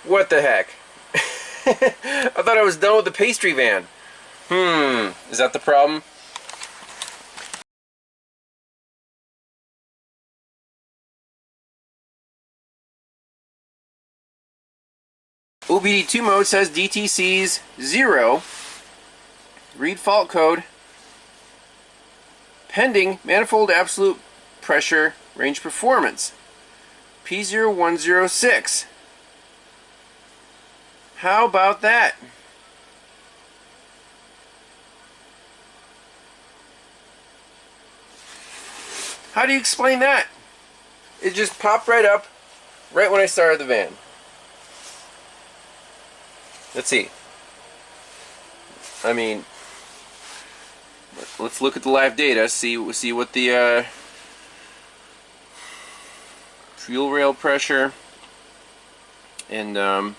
What the heck? I thought I was done with the pastry van. Is that the problem? OBD2 mode says DTC's 0. Read fault code. Pending manifold absolute pressure range performance. P0106. How about that? How do you explain that? It just popped right up right when I started the van. Let's see. I mean, let's look at the live data, see what the fuel rail pressure and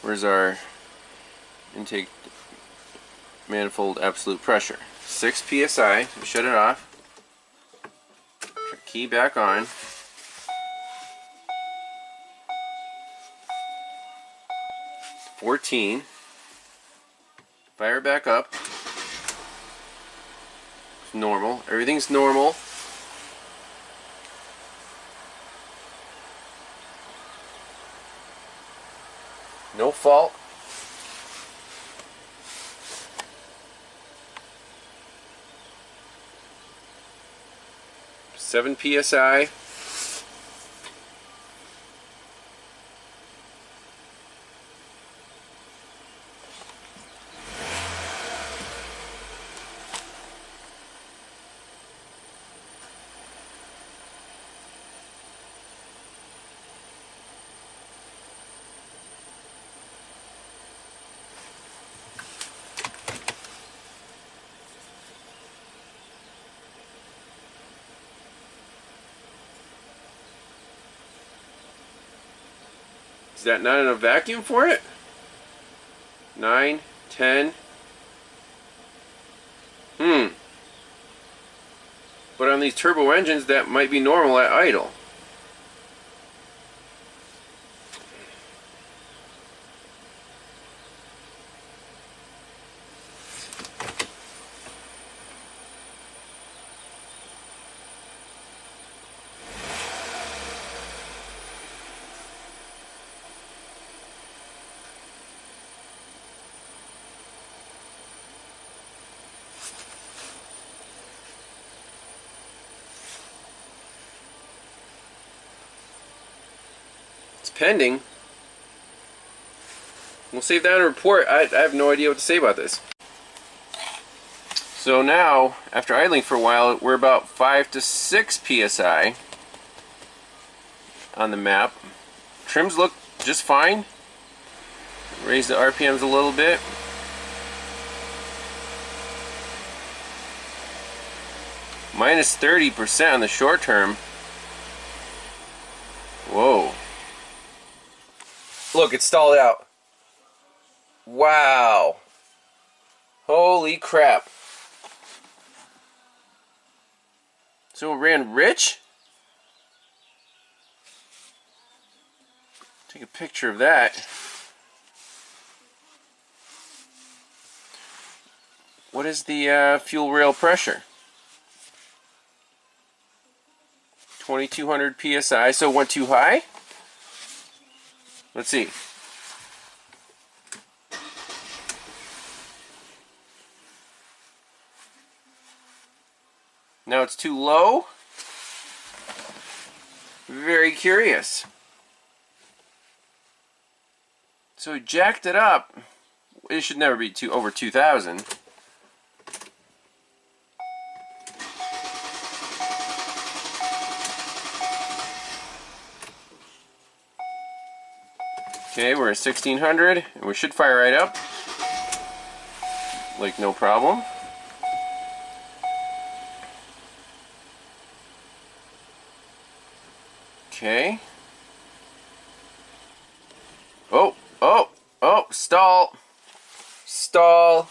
where's our intake manifold absolute pressure? 6 psi. Shut it off. Key back on. 14. Fire it back up. It's normal. Everything's normal. No fault. Seven psi. Is that not enough vacuum for it? 9, 10. But on these turbo engines, that might be normal at idle. Pending. We'll save that in a report. I have no idea what to say about this. So now, after idling for a while, we're about 5 to 6 psi on the map. Trims look just fine. Raise the RPMs a little bit. Minus 30% on the short term. Whoa. Look, it's stalled out. Wow. Holy crap. So it ran rich? Take a picture of that. What is the fuel rail pressure? 2200 psi, so it went too high? Let's see. Now it's too low? Very curious. So we jacked it up. It should never be over 2000. Okay, we're at 1600, and we should fire right up. Like no problem. Okay. Oh, stall. Stall.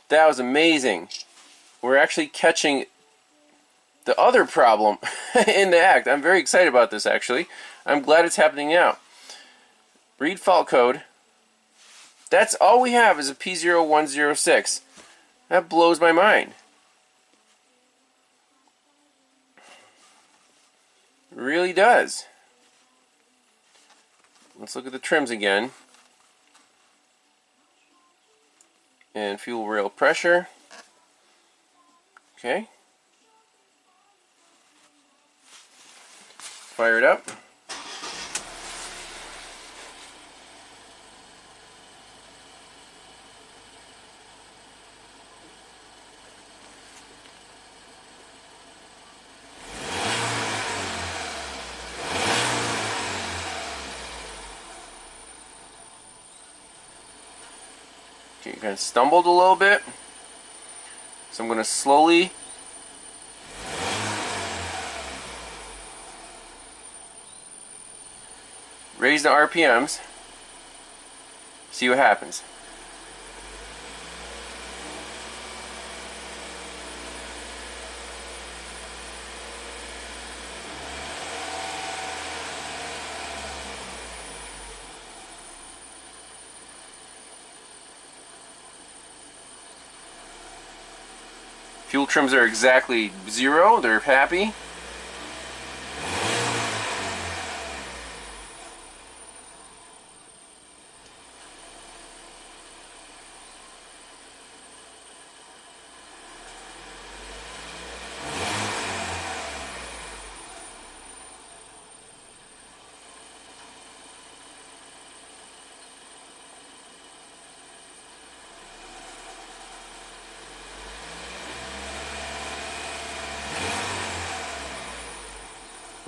That was amazing. We're actually catching the other problem in the act, I'm very excited about this actually. I'm glad it's happening now. Read fault code. That's all we have is a P0106. That blows my mind. It really does. Let's look at the trims again. And fuel rail pressure. Okay. Fire it up. Okay, kind of stumbled a little bit. So I'm going to slowly raise the RPMs, see what happens. Fuel trims are exactly 0, they're happy.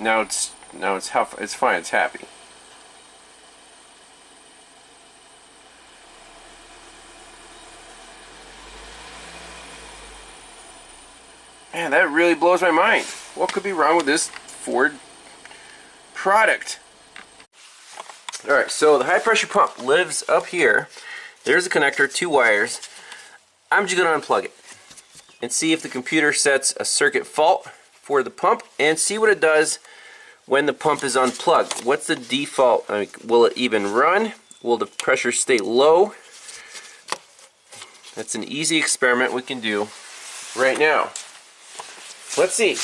Now it's fine, it's happy. Man, that really blows my mind. What could be wrong with this Ford product? Alright, so the high pressure pump lives up here. There's a connector, 2 wires. I'm just going to unplug it and see if the computer sets a circuit fault for the pump and see what it does when the pump is unplugged. What's the default? I mean, will it even run? Will the pressure stay low? That's an easy experiment we can do right now. Let's see.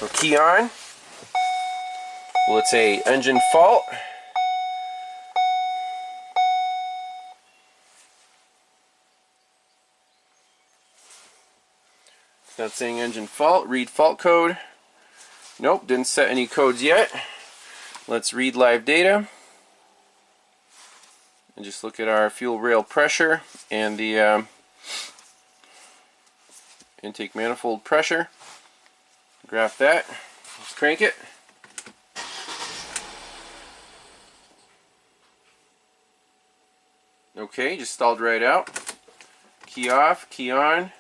We'll key on. Will it say engine fault? It's not saying engine fault. Read fault code. Nope, didn't set any codes yet. Let's read live data. And just look at our fuel rail pressure and the intake manifold pressure. Graph that. Let's crank it. Okay, just stalled right out. Key off, key on.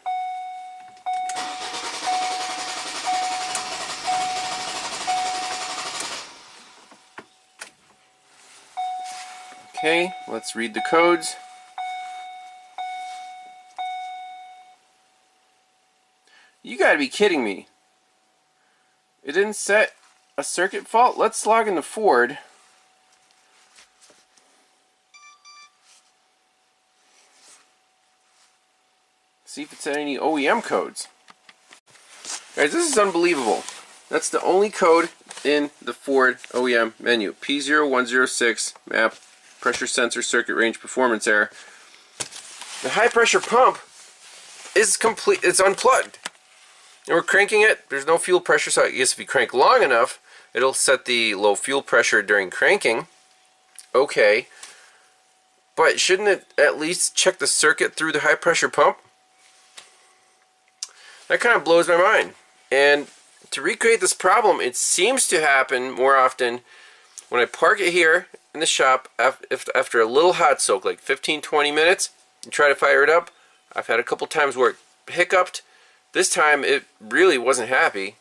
Okay, let's read the codes. You gotta be kidding me. It didn't set a circuit fault? Let's log into Ford. See if it's at any OEM codes. Guys, this is unbelievable. That's the only code in the Ford OEM menu. P0106 MAP Pressure Sensor Circuit Range Performance Error. The high pressure pump is complete. It's unplugged. And we're cranking it. There's no fuel pressure, so I guess if you crank long enough, it'll set the low fuel pressure during cranking. Okay. But shouldn't it at least check the circuit through the high pressure pump? That kind of blows my mind. And to recreate this problem, it seems to happen more often when I park it here in the shop after a little hot soak, like 15-20 minutes, and try to fire it up. I've had a couple times where it hiccuped. This time it really wasn't happy.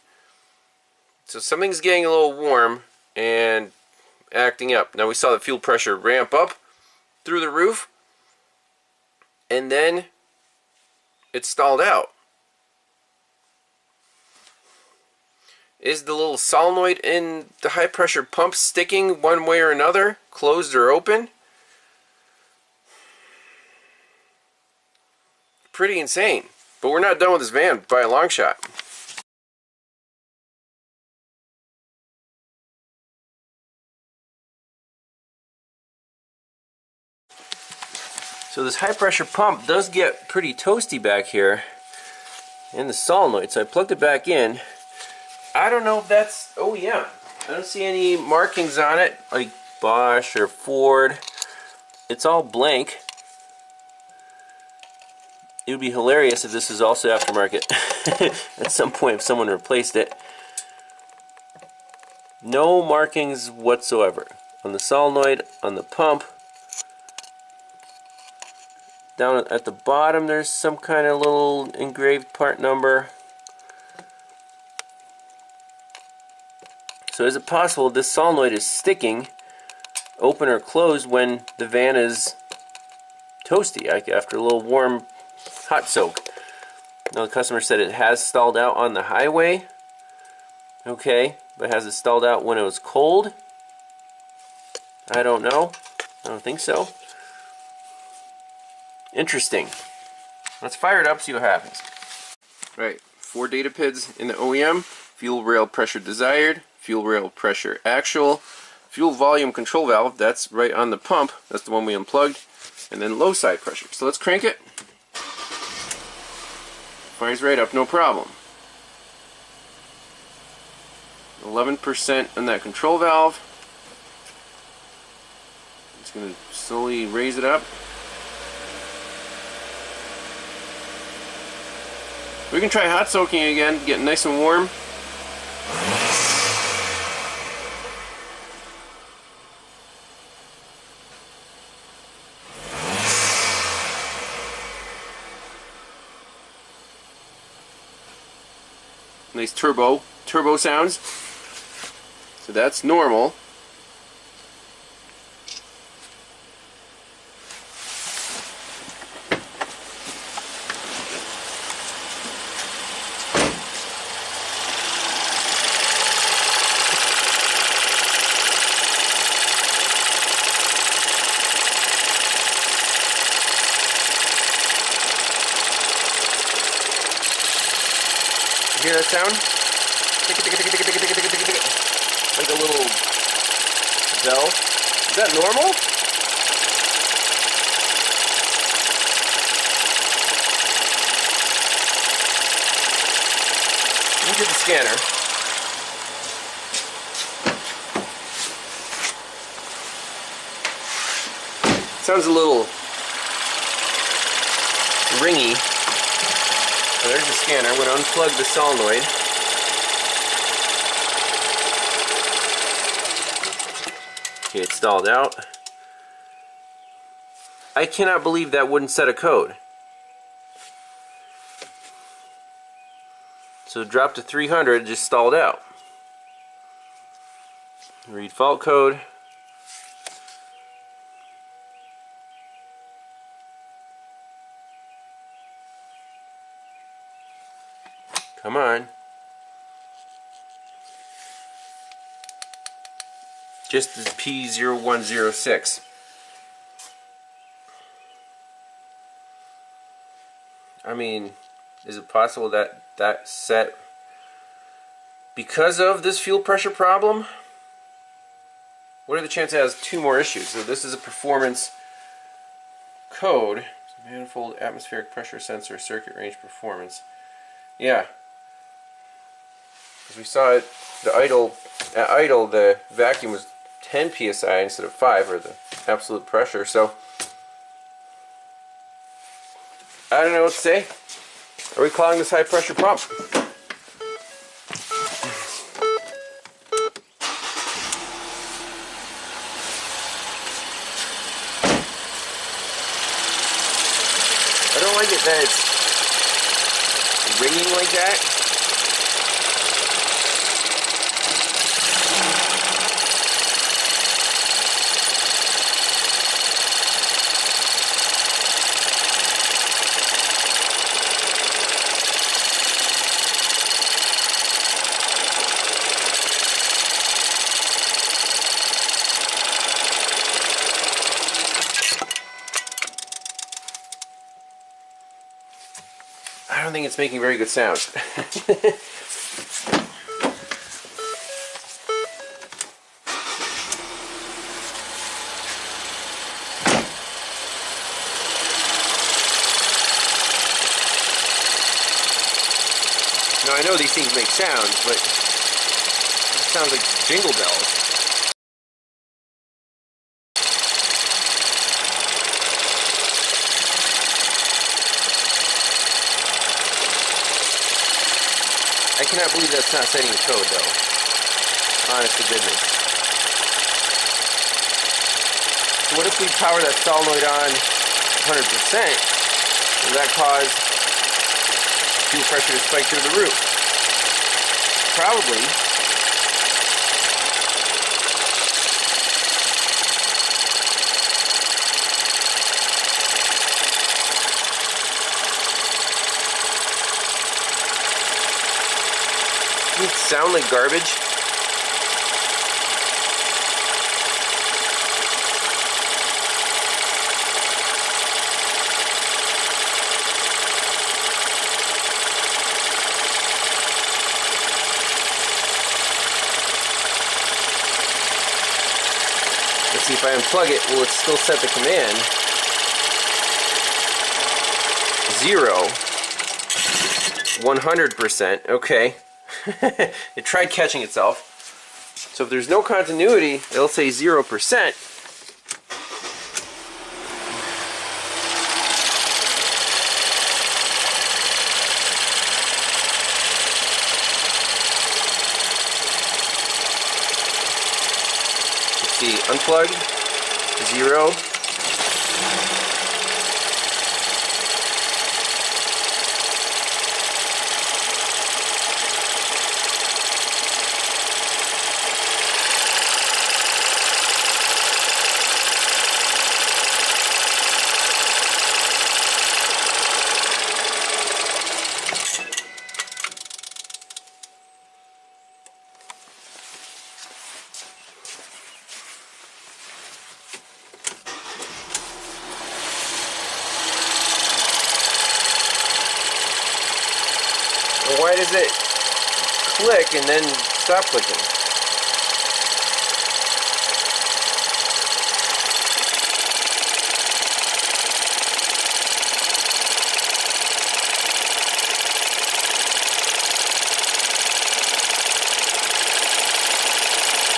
So something's getting a little warm and acting up. Now we saw the fuel pressure ramp up through the roof, and then it's stalled out. Is the little solenoid in the high pressure pump sticking one way or another? Closed or open? Pretty insane. But we're not done with this van by a long shot. So this high pressure pump does get pretty toasty back here in the solenoid. So I plugged it back in. I don't know if that's OEM. I don't see any markings on it like Bosch or Ford. It's all blank. It would be hilarious if this is also aftermarket at some point if someone replaced it. No markings whatsoever on the solenoid, on the pump. Down at the bottom there's some kind of little engraved part number. So is it possible this solenoid is sticking open or closed when the van is toasty, like after a little warm hot soak? Now the customer said it has stalled out on the highway. Okay, but has it stalled out when it was cold? I don't know. I don't think so. Interesting. Let's fire it up, see what happens. Right, 4 data PIDs in the OEM. Fuel rail pressure desired, fuel rail pressure actual, fuel volume control valve, that's right on the pump, that's the one we unplugged, and then low side pressure. So let's crank it. Fires right up, no problem. 11% on that control valve. Just going to slowly raise it up. We can try hot soaking again, get nice and warm. Nice turbo sounds. So that's normal. Hear that sound? Like a little bell. Is that normal? Look at the scanner. Sounds a little ringy. So there's the scanner. I'm going to unplug the solenoid. Okay, it's stalled out. I cannot believe that wouldn't set a code. So it dropped to 300, just stalled out. Read fault code. Come on. Just the P0106. I mean, is it possible that that set because of this fuel pressure problem? What are the chances it has 2 more issues? So this is a performance code. Manifold atmospheric pressure sensor circuit range performance. Yeah. As we saw it, the at idle, the vacuum was 10 psi instead of 5, or the absolute pressure. So I don't know what to say. Are we calling this high pressure pump? I don't like it that it's ringing like that. don't think it's making very good sounds. Now I know these things make sounds, but it sounds like jingle bells. I cannot believe that's not setting the code though. Honest to goodness. So what if we power that solenoid on 100%? Will that cause fuel pressure to spike through the roof? Probably. Doesn't it sound like garbage? Let's see if I unplug it, will it still set the command? 0. 100%. Okay. It tried catching itself. So if there's no continuity, it'll say 0%. Let's see, unplug, 0. Why does it click and then stop clicking?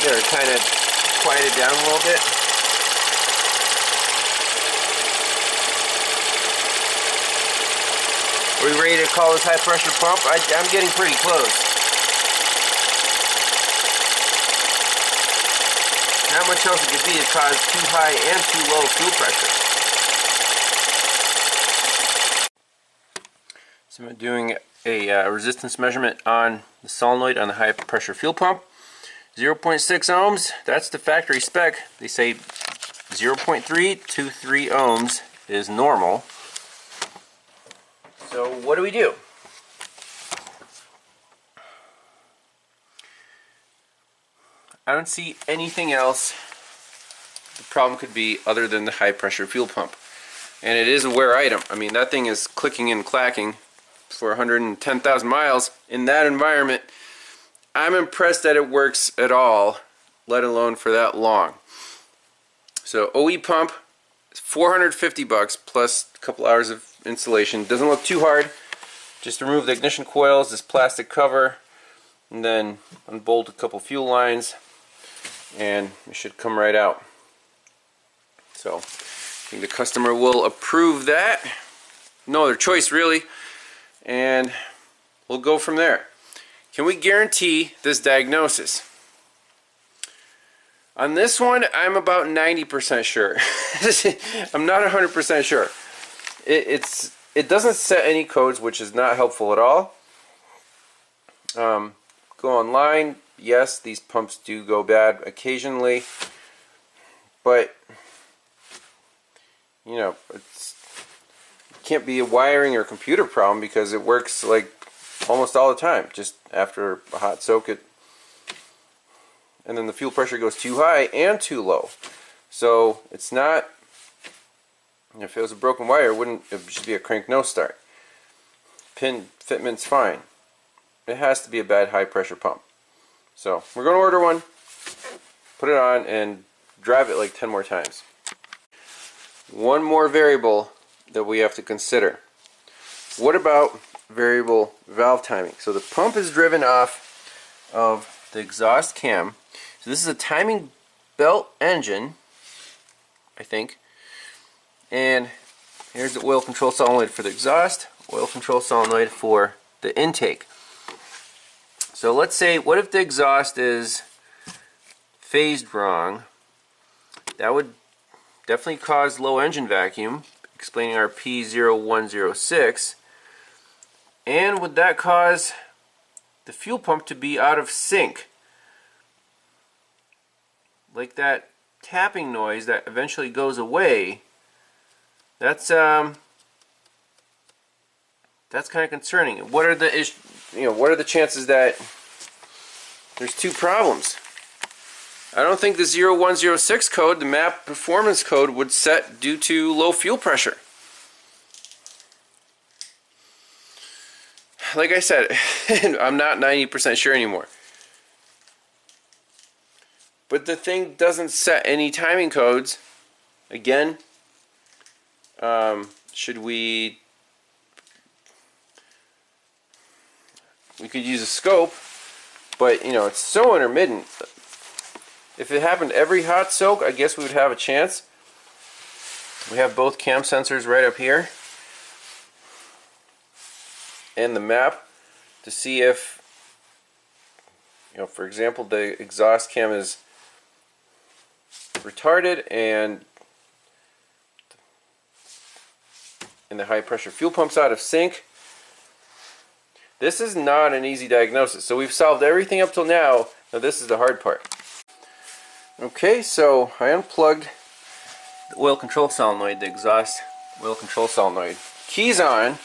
There, kind of quieted down a little bit. Are we ready to call this high pressure pump? I'm getting pretty close. Not much else it could be to cause too high and too low fuel pressure. So I'm doing a resistance measurement on the solenoid on the high pressure fuel pump. 0.6 ohms, that's the factory spec. They say 0.3 to 3 ohms is normal. So what do? I don't see anything else the problem could be other than the high pressure fuel pump. And it is a wear item. I mean, that thing is clicking and clacking for 110,000 miles in that environment. I'm impressed that it works at all, let alone for that long. So OE pump, $450 plus a couple hours of installation. Doesn't look too hard. Just remove the ignition coils, this plastic cover, and then unbolt a couple fuel lines, and it should come right out. So I think the customer will approve that. No other choice really, and we'll go from there. Can we guarantee this diagnosis? On this one, I'm about 90% sure. I'm not 100% sure. It doesn't set any codes, which is not helpful at all. Go online. Yes, these pumps do go bad occasionally, but you know, it can't be a wiring or computer problem because it works like almost all the time. Just after a hot soak, and then the fuel pressure goes too high and too low. So it's not. If it was a broken wire, it should be a crank no start. pin fitment's fine. It has to be a bad high pressure pump. So we're going to order one, put it on, and drive it like 10 more times. One more variable that we have to consider. What about variable valve timing? So the pump is driven off of the exhaust cam. So this is a timing belt engine, I think. And here's the oil control solenoid for the exhaust, oil control solenoid for the intake. So let's say, what if the exhaust is phased wrong? That would definitely cause low engine vacuum, explaining our P0106. And would that cause the fuel pump to be out of sync? Like that tapping noise that eventually goes away. That's kind of concerning. What are the chances that there's two problems? I don't think the 0106 code, the MAP Performance code, would set due to low fuel pressure. Like I said, I'm not 90% sure anymore. But the thing doesn't set any timing codes. Again, should we could use a scope, but it's so intermittent. If it happened every hot soak, I guess we would have a chance. We have both cam sensors right up here and the map to see if, for example, the exhaust cam is retarded and the high pressure fuel pump's out of sync. This is not an easy diagnosis. So we've solved everything up till now. Now this is the hard part. Okay, so I unplugged the oil control solenoid, the exhaust oil control solenoid. Keys on.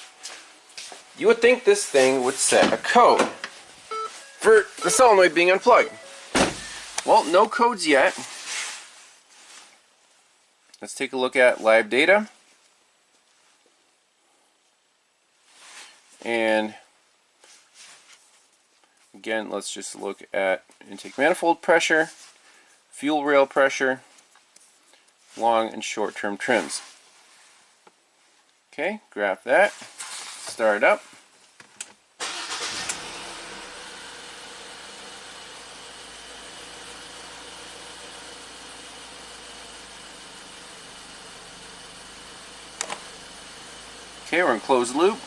You would think this thing would set a code for the solenoid being unplugged. Well, no codes yet. Let's take a look at live data. And again, let's just look at intake manifold pressure, fuel rail pressure, long and short term trims. Okay, graph that, start up. Okay, we're in closed loop.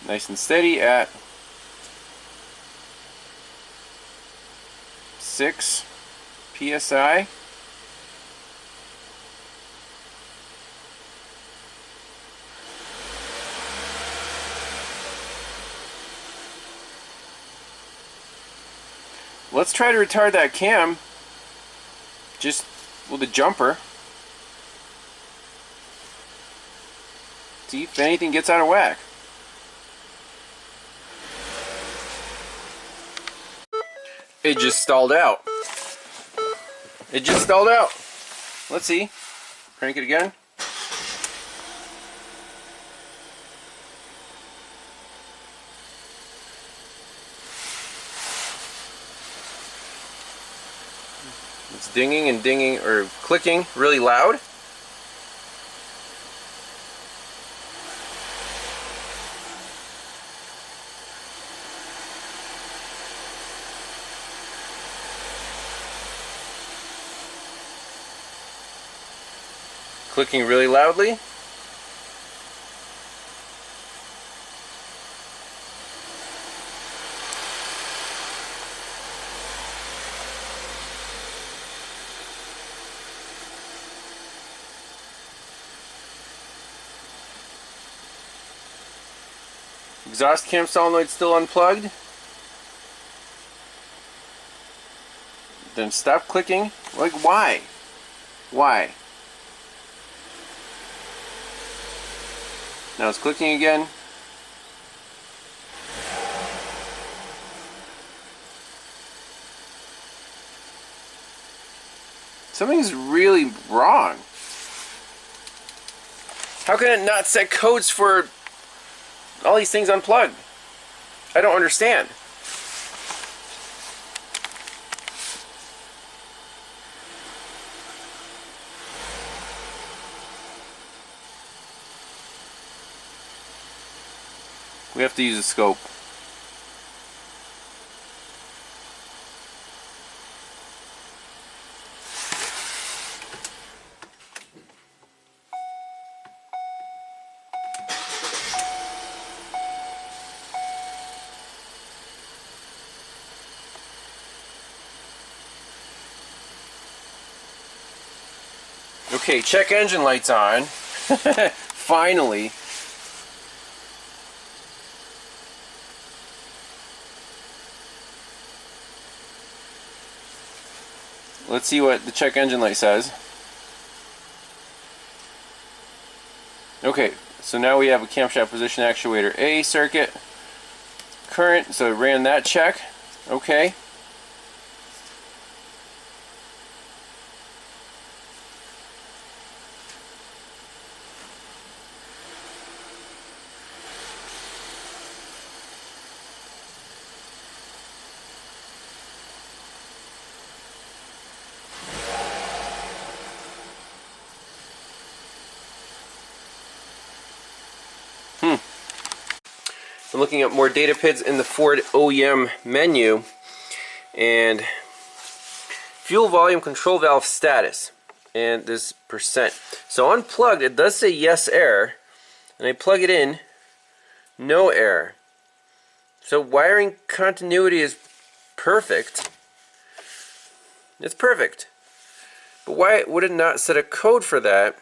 Nice and steady at 6 psi. Let's try to retard that cam just with a jumper. See if anything gets out of whack. It just stalled out. It just stalled out. Let's see. Crank it again. It's dinging and dinging, or clicking really loud. Clicking really loudly. Exhaust cam solenoid still unplugged. then stop clicking. Like, why? Why? Now it's clicking again. Something's really wrong. How can it not set codes for all these things unplugged? I don't understand. We have to use a scope. Okay, check engine lights on. Finally. Let's see what the check engine light says. Okay, so now we have a camshaft position actuator A circuit. Current, so it ran that check. Okay. I'm looking at more data PIDs in the Ford OEM menu, and fuel volume control valve status and this percent. So unplugged, it does say yes error, and I plug it in, no error. So wiring continuity is perfect. It's perfect. But why would it not set a code for that?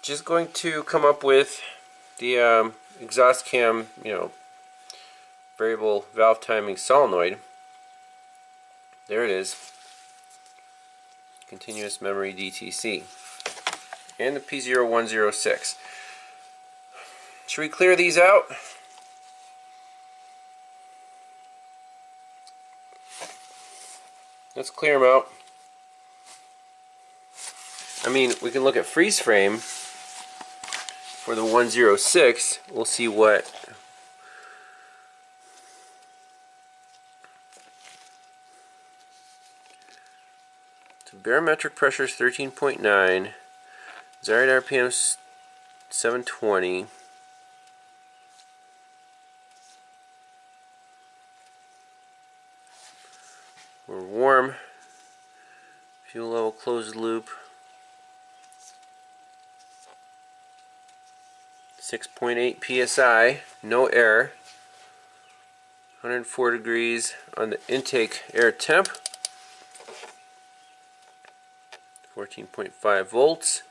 Just going to come up with the exhaust cam, variable valve timing solenoid. There it is. Continuous memory DTC. And the P0106. Should we clear these out? Let's clear them out. I mean, we can look at freeze frame. For the 106, we'll see what so barometric pressure is 13.9, desired RPM is 720. We're warm. Fuel level closed loop. 6.8 psi, no error. 104 degrees on the intake air temp. 14.5 volts.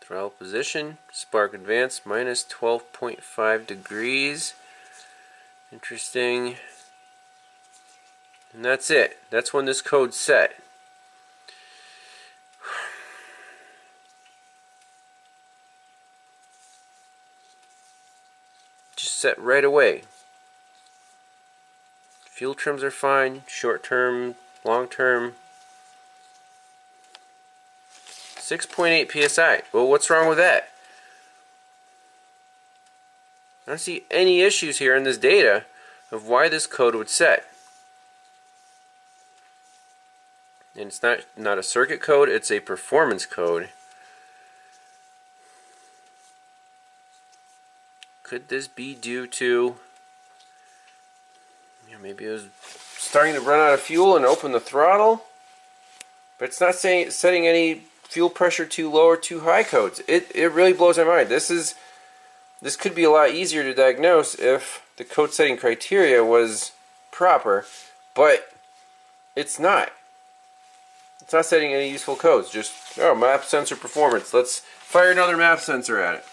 Throttle position, spark advance, minus 12.5 degrees. Interesting. And that's it. That's when this code's set. Just set right away. Fuel trims are fine. Short term, long term. 6.8 psi. Well, what's wrong with that? I don't see any issues here in this data of why this code would set. And it's not a circuit code, it's a performance code. Could this be due to, maybe it was starting to run out of fuel and open the throttle? But it's not setting any fuel pressure too low or too high codes. It really blows my mind. This could be a lot easier to diagnose if the code setting criteria was proper, but it's not. It's not setting any useful codes. Just, oh, map sensor performance. Let's fire another map sensor at it.